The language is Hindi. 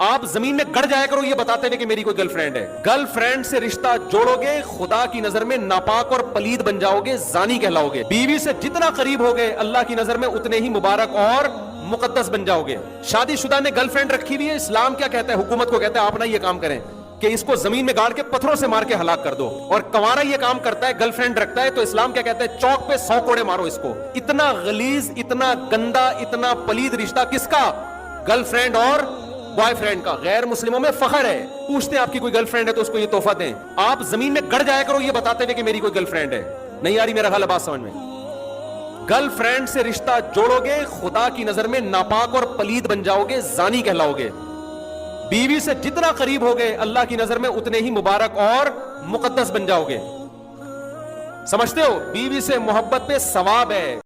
आप जमीन में गड़ जाया करो ये बताते हुए कि मेरी कोई गर्लफ्रेंड है। गर्लफ्रेंड से रिश्ता जोड़ोगे, खुदा की नजर में नापाक और पलीद बन जाओगे, जानी कहलाओगे। बीवी से जितना करीब हो गए अल्लाह की नजर में उतने ही मुबारक और मुकद्दस बन जाओगे। शादीशुदा ने गर्लफ्रेंड रखी हुई है, इस्लाम क्या कहता है, हुकूमत को कहता है आप ना ये काम करें कि इसको जमीन में गाड़ के पत्थरों से मार के हलाक कर दो। और कंवारा ये काम करता है, गर्लफ्रेंड रखता है, तो इस्लाम क्या कहता है, चौक पे 100 कोड़े मारो इसको। इतना गलीज, इतना गंदा, इतना पलीद रिश्ता किसका? गर्लफ्रेंड और बॉयफ्रेंड का। गैर मुस्लिमों में फखर है, पूछते हैं आपकी कोई गर्लफ्रेंड है तो उसको ये तोहफा दें। आप जमीन में गड़ जाया करो ये बताते हुए कि मेरी कोई गर्लफ्रेंड है। नहीं आ रही मेरा हाल बात समझ में? गर्लफ्रेंड से रिश्ता जोड़ोगे, खुदा की नजर में नापाक और पलीद बन जाओगे, जानी कहलाओगे। बीवी से जितना करीब हो गए अल्लाह की नजर में उतने ही मुबारक और मुकद्दस बन जाओगे। समझते हो? बीवी से मोहब्बत पे सवाब है।